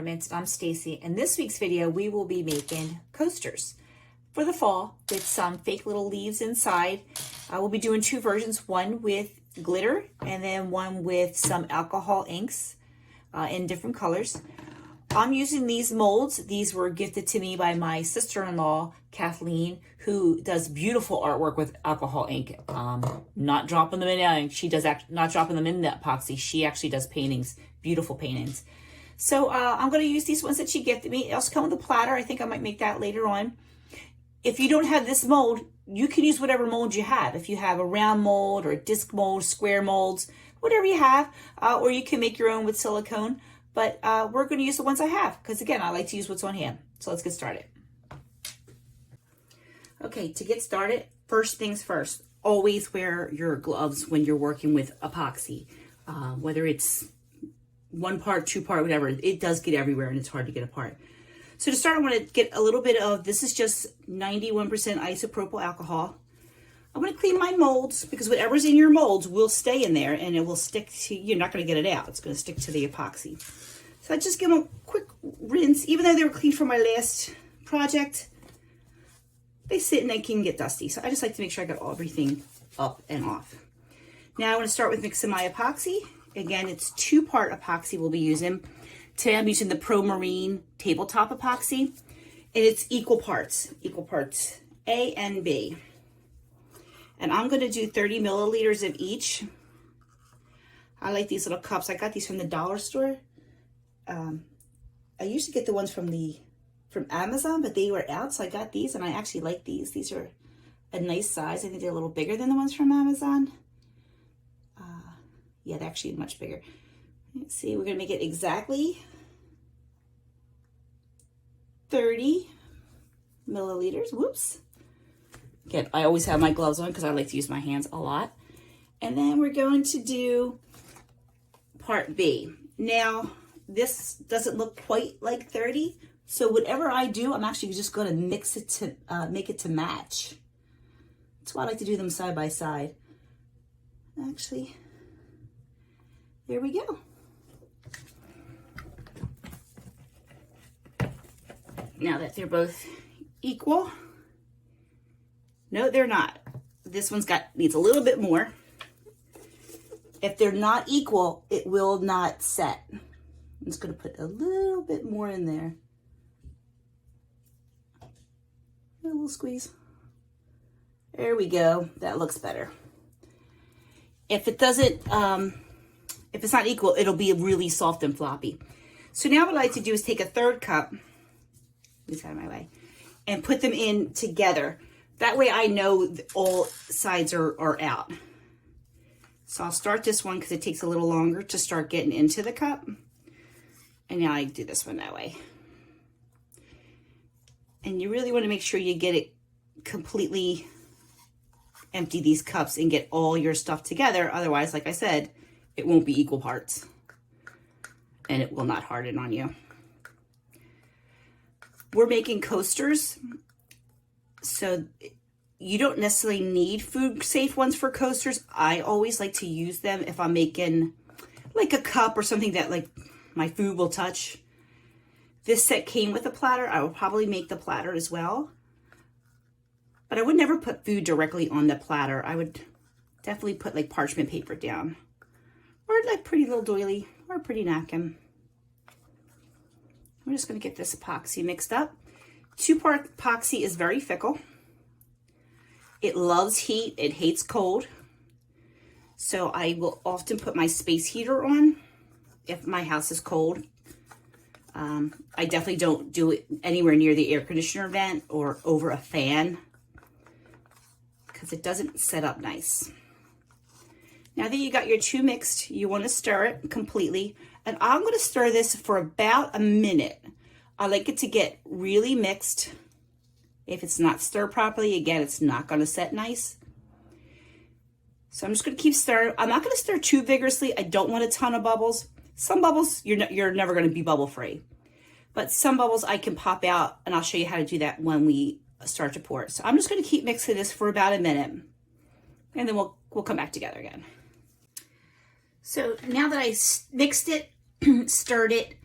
Apartments. I'm Stacy, and this week's video we will be making coasters for the fall with some fake little leaves inside. We'll be doing two versions, one with glitter and then one with some alcohol inks in different colors. I'm using these molds. These were gifted to me by my sister-in-law, Kathleen, who does beautiful artwork with alcohol ink. Not dropping them in ink. She does not dropping them in the epoxy. She actually does paintings, beautiful paintings. So I'm going to use these ones that she gifted me. It also come with a platter. I think I might make that later on. If you don't have this mold, you can use whatever mold you have. If you have a round mold or a disc mold, square molds, whatever you have, or you can make your own with silicone. But we're going to use the ones I have because, again, I like to use what's on hand. So let's get started. Okay, to get started, first things first, always wear your gloves when you're working with epoxy. Whether it's one part, two part, whatever, it does get everywhere and it's hard to get apart. So to start, I want to get a little bit of, this is just 91% isopropyl alcohol. I'm going to clean my molds because whatever's in your molds will stay in there and it will stick to, you're not going to get it out. It's going to stick to the epoxy. So I just give them a quick rinse. Even though they were clean from my last project, they sit and they can get dusty. So I just like to make sure I got everything up and off. Now I want to start with mixing my epoxy. Again, it's 2-part epoxy we'll be using. Today I'm using the Pro Marine tabletop epoxy, and it's equal parts A and B. And I'm going to do 30 milliliters of each. I like these little cups. I got these from the dollar store. I usually get the ones from Amazon, but they were out, so I got these, and I actually like these. These are a nice size. I think they're a little bigger than the ones from Amazon. Yeah, they're actually much bigger. Let's see, we're going to make it exactly 30 milliliters. Whoops. Again, I always have my gloves on because I like to use my hands a lot. And then we're going to do part B. Now, this doesn't look quite like 30. So whatever I do, I'm actually just going to mix it to make it to match. That's why I like to do them side by side. Actually, there we go. Now that they're both equal, no, they're not. This one's needs a little bit more. If they're not equal, it will not set. I'm just going to put a little bit more in there. A little squeeze. There we go. That looks better. If it doesn't, if it's not equal, it'll be really soft and floppy. So now what I like to do is take a 1/3 cup, move out of my way, and put them in together. That way I know all sides are out. So I'll start this one because it takes a little longer to start getting into the cup. And now I do this one that way. And you really want to make sure you get it completely empty these cups and get all your stuff together. Otherwise, like I said, it won't be equal parts. And it will not harden on you. We're making coasters. So you don't necessarily need food safe ones for coasters. I always like to use them if I'm making like a cup or something that like my food will touch. This set came with a platter. I will probably make the platter as well. But I would never put food directly on the platter. I would definitely put like parchment paper down. Or like pretty little doily or a pretty napkin. I'm just going to get this epoxy mixed up. 2-part epoxy is very fickle. It loves heat. It hates cold. So I will often put my space heater on if my house is cold. I definitely don't do it anywhere near the air conditioner vent or over a fan because it doesn't set up nice. Now that you got your two mixed, you want to stir it completely. And I'm going to stir this for about a minute. I like it to get really mixed. If it's not stirred properly, again, it's not going to set nice. So I'm just going to keep stirring. I'm not going to stir too vigorously. I don't want a ton of bubbles. Some bubbles, you're never going to be bubble free. But some bubbles I can pop out, and I'll show you how to do that when we start to pour it. So I'm just going to keep mixing this for about a minute. And then we'll come back together again. So now that I mixed it, stirred it,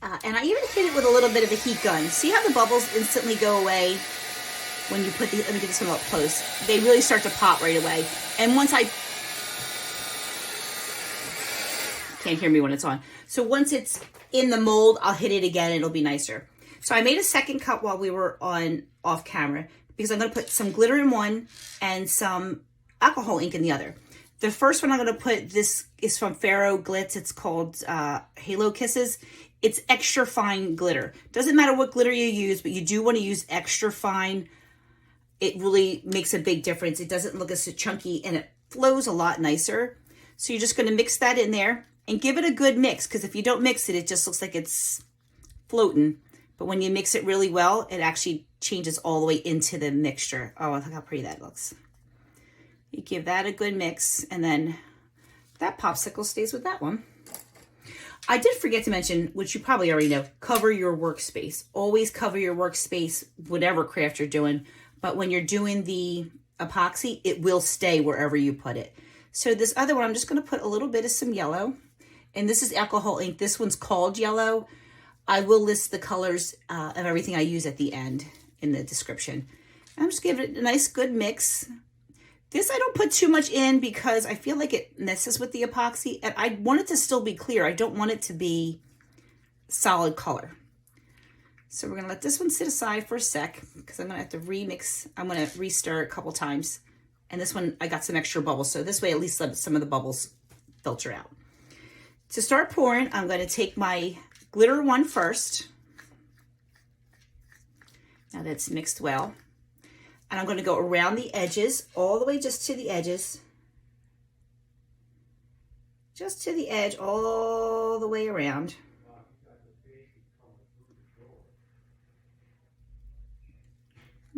And I even hit it with a little bit of a heat gun. See how the bubbles instantly go away when you put the, let me get this one up close. They really start to pop right away. And once I, can't hear me when it's on. So once it's in the mold, I'll hit it again, it'll be nicer. So I made a second cup while we were off camera because I'm gonna put some glitter in one and some alcohol ink in the other. The first one I'm gonna put, this is from Faro Glitz. It's called Halo Kisses. It's extra fine glitter. Doesn't matter what glitter you use, but you do wanna use extra fine. It really makes a big difference. It doesn't look as chunky and it flows a lot nicer. So you're just gonna mix that in there and give it a good mix, because if you don't mix it, it just looks like it's floating. But when you mix it really well, it actually changes all the way into the mixture. Oh, look how pretty that looks. You give that a good mix, and then that popsicle stays with that one. I did forget to mention, which you probably already know, cover your workspace. Always cover your workspace, whatever craft you're doing. But when you're doing the epoxy, it will stay wherever you put it. So this other one, I'm just gonna put a little bit of some yellow. And this is alcohol ink. This one's called yellow. I will list the colors of everything I use at the end in the description. I'm just giving it a nice good mix. This I don't put too much in because I feel like it messes with the epoxy, and I want it to still be clear. I don't want it to be solid color. So we're gonna let this one sit aside for a sec because I'm gonna have to remix. I'm gonna restir a couple times. And this one, I got some extra bubbles. So this way at least let some of the bubbles filter out. To start pouring, I'm gonna take my glitter one first. Now that's mixed well. And I'm gonna go around the edges, all the way just to the edges. Just to the edge, all the way around.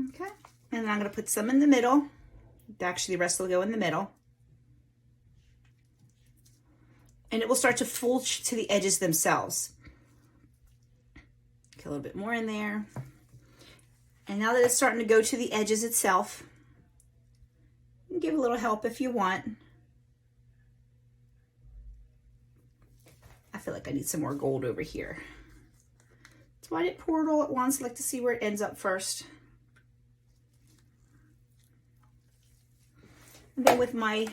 Okay, and then I'm gonna put some in the middle. Actually, the rest will go in the middle. And it will start to fold to the edges themselves. Get a little bit more in there. And now that it's starting to go to the edges itself, you can give a little help if you want. I feel like I need some more gold over here. That's why I didn't pour it all at once. I like to see where it ends up first. And then with my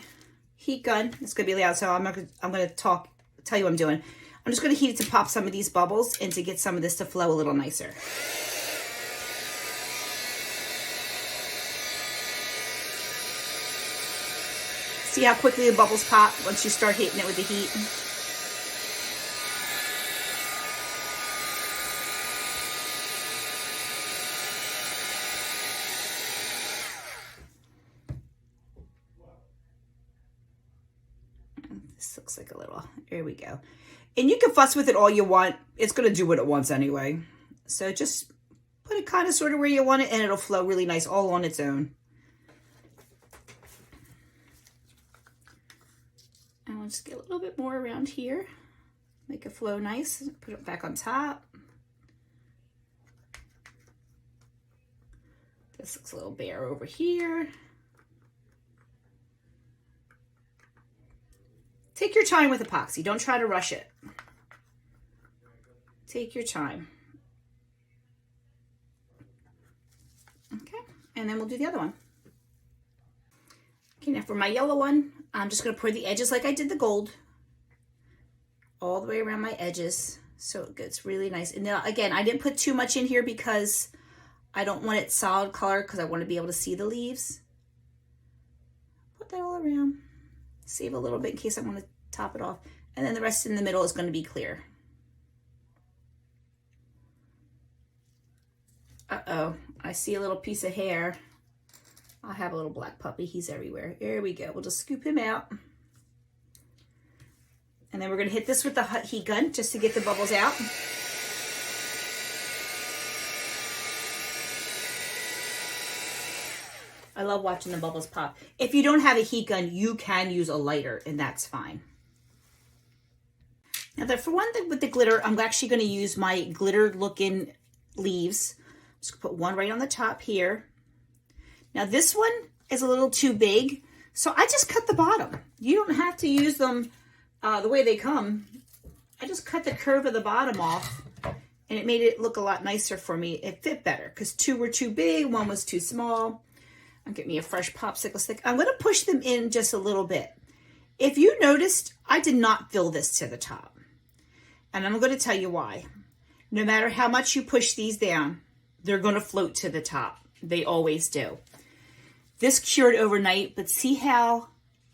heat gun, it's gonna be loud, so I'm gonna tell you what I'm doing. I'm just gonna heat it to pop some of these bubbles and to get some of this to flow a little nicer. See how quickly the bubbles pop once you start hitting it with the heat? This looks like a little, there we go. And you can fuss with it all you want. It's gonna do what it wants anyway. So just put it kind of sort of where you want it and it'll flow really nice all on its own. And we'll just get a little bit more around here. Make it flow nice. Put it back on top. This looks a little bare over here. Take your time with epoxy. Don't try to rush it. Take your time. Okay, and then we'll do the other one. Okay, now for my yellow one, I'm just gonna pour the edges like I did the gold. All the way around my edges, so it gets really nice. And now, again, I didn't put too much in here because I don't want it solid color because I want to be able to see the leaves. Put that all around. Save a little bit in case I want to top it off. And then the rest in the middle is going to be clear. Uh-oh, I see a little piece of hair. I have a little black puppy. He's everywhere. There we go. We'll just scoop him out. And then we're going to hit this with the heat gun just to get the bubbles out. I love watching the bubbles pop. If you don't have a heat gun, you can use a lighter, and that's fine. Now, for one thing with the glitter, I'm actually going to use my glitter-looking leaves. Just put one right on the top here. Now, this one is a little too big, so I just cut the bottom. You don't have to use them the way they come. I just cut the curve of the bottom off and it made it look a lot nicer for me. It fit better because 2 were too big, 1 was too small. I'll get me a fresh popsicle stick. I'm going to push them in just a little bit. If you noticed, I did not fill this to the top. And I'm going to tell you why. No matter how much you push these down, they're going to float to the top. They always do. This cured overnight, but see how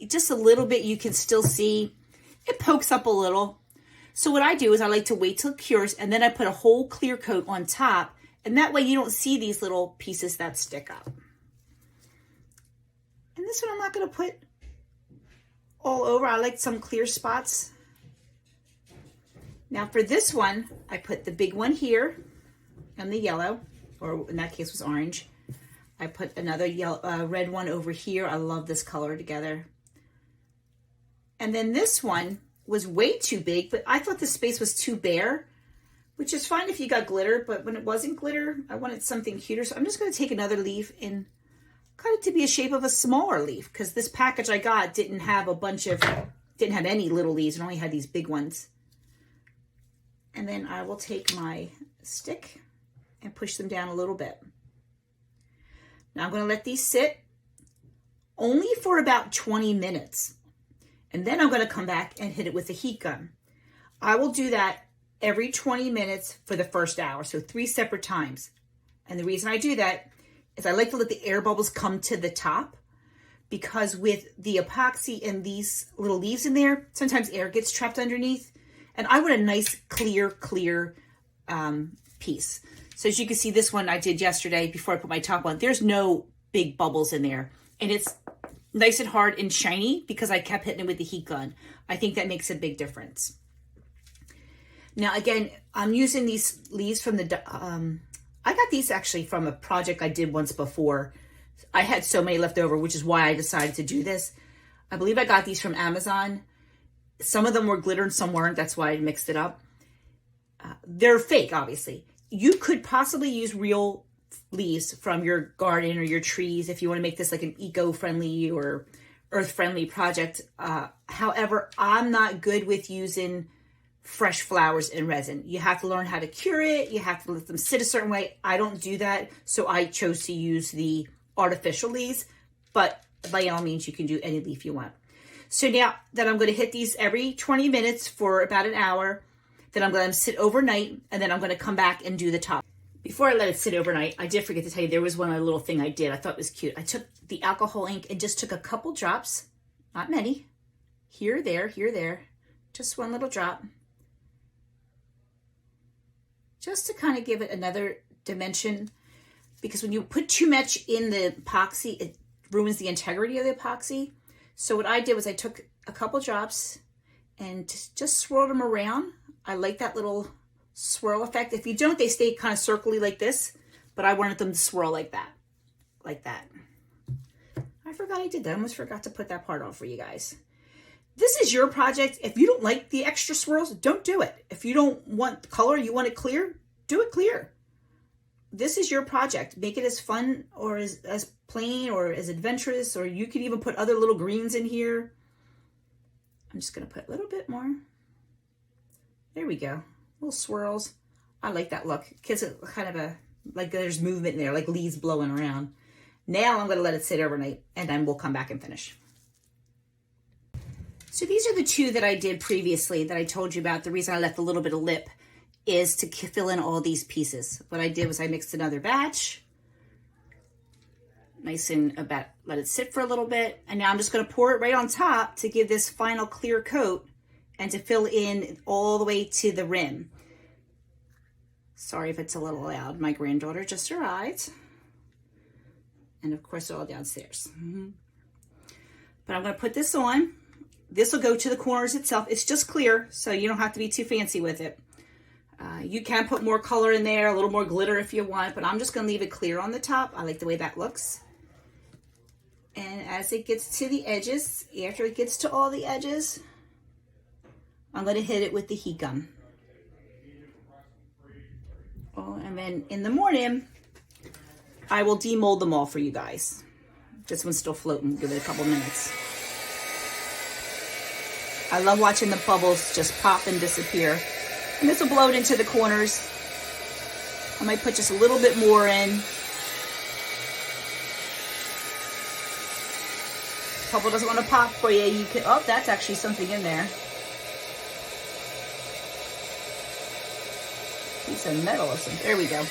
just a little bit you can still see it pokes up a little. So what I do is I like to wait till it cures, and then I put a whole clear coat on top, and that way you don't see these little pieces that stick up. And this one I'm not going to put all over. I like some clear spots. Now for this one, I put the big one here and the yellow, or in that case was orange. I put another yellow, red one over here. I love this color together. And then this one was way too big, but I thought the space was too bare, which is fine if you got glitter, but when it wasn't glitter, I wanted something cuter. So I'm just going to take another leaf and cut it to be a shape of a smaller leaf, because this package I got didn't have any little leaves. It only had these big ones. And then I will take my stick and push them down a little bit. Now I'm going to let these sit only for about 20 minutes. And then I'm going to come back and hit it with a heat gun. I will do that every 20 minutes for the first hour, so 3 separate times. And the reason I do that is I like to let the air bubbles come to the top, because with the epoxy and these little leaves in there, sometimes air gets trapped underneath. And I want a nice, clear piece. So as you can see, this one I did yesterday before I put my top on, there's no big bubbles in there. And it's nice and hard and shiny because I kept hitting it with the heat gun. I think that makes a big difference. Now, again, I'm using these leaves from the, I got these actually from a project I did once before. I had so many left over, which is why I decided to do this. I believe I got these from Amazon. Some of them were glitter and some weren't. That's why I mixed it up. They're fake, obviously. You could possibly use real leaves from your garden or your trees if you want to make this like an eco-friendly or earth-friendly project. However, I'm not good with using fresh flowers in resin. You have to learn how to cure it. You have to let them sit a certain way. I don't do that, so I chose to use the artificial leaves, but by all means, you can do any leaf you want. So now that I'm going to hit these every 20 minutes for about an hour, then I'm going to let them sit overnight, and then I'm going to come back and do the top. Before I let it sit overnight, I did forget to tell you, there was one other little thing I did. I thought was cute. I took the alcohol ink and just took a couple drops, not many, here, there, just one little drop, just to kind of give it another dimension, because when you put too much in the epoxy, it ruins the integrity of the epoxy. So what I did was I took a couple drops and just swirled them around. I like that little swirl effect. If you don't, they stay kind of circly like this, but I wanted them to swirl like that, I forgot I did that. I almost forgot to put that part on for you guys. This is your project. If you don't like the extra swirls, don't do it. If you don't want the color, you want it clear, do it clear. This is your project. Make it as fun or as plain or as adventurous, or you can even put other little greens in here. I'm just going to put a little bit more. There we go. Little swirls. I like that look. Gives it kind of a, like there's movement in there, like leaves blowing around. Now I'm going to let it sit overnight, and then we'll come back and finish. So these are the two that I did previously that I told you about. The reason I left a little bit of lip is to fill in all these pieces. What I did was I mixed another batch. Nice and about, let it sit for a little bit. And now I'm just going to pour it right on top to give this final clear coat and to fill in all the way to the rim. Sorry if it's a little loud. My granddaughter just arrived. And of course, they're all downstairs. But I'm going to put this on. This will go to the corners itself. It's just clear, so you don't have to be too fancy with it. You can put more color in there, a little more glitter if you want, but I'm just going to leave it clear on the top. I like the way that looks. And as it gets to the edges, after it gets to all the edges, I'm going to hit it with the heat gun. Oh, and then in the morning, I will demold them all for you guys. This one's still floating. Give it a couple minutes. I love watching the bubbles just pop and disappear. And this will blow it into the corners. I might put just a little bit more in. Couple doesn't want to pop for you. You can, oh, that's actually something in there. Piece of metal or something. There we go.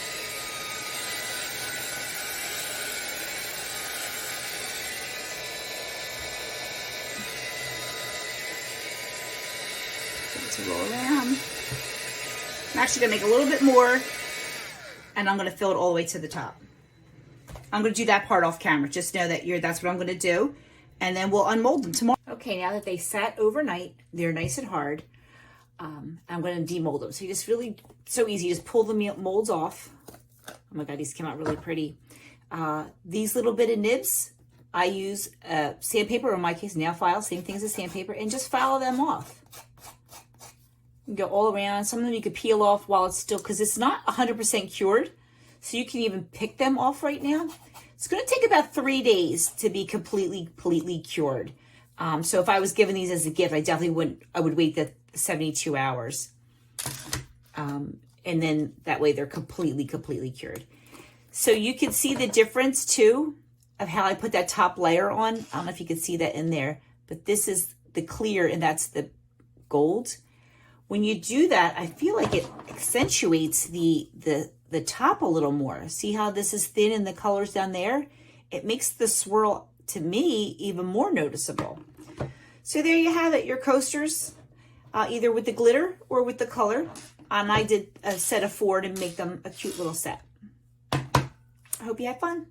To roll around. I'm actually gonna make a little bit more, and I'm gonna fill it all the way to the top. I'm gonna do that part off camera. Just know that that's what I'm gonna do, and then we'll unmold them tomorrow. Okay, now that they sat overnight, they're nice and hard. I'm gonna demold them. So you just really, so easy. Just pull the molds off. Oh my God, these came out really pretty. These little bit of nibs, I use sandpaper, or in my case, nail file, same thing as a sandpaper, and just file them off. You can go all around. Some of them you could peel off while it's still, because it's not 100% cured. So you can even pick them off right now. It's going to take about 3 days to be completely cured. So if I was given these as a gift, I definitely wouldn't, I would wait the 72 hours. And then that way they're completely cured. So you can see the difference too of how I put that top layer on. I don't know if you can see that in there, but this is the clear and that's the gold. When you do that, I feel like it accentuates the top a little more. See how this is thin and the colors down there? It makes the swirl, to me, even more noticeable. So there you have it, your coasters, either with the glitter or with the color. And I did a set of 4 to make them a cute little set. I hope you had fun.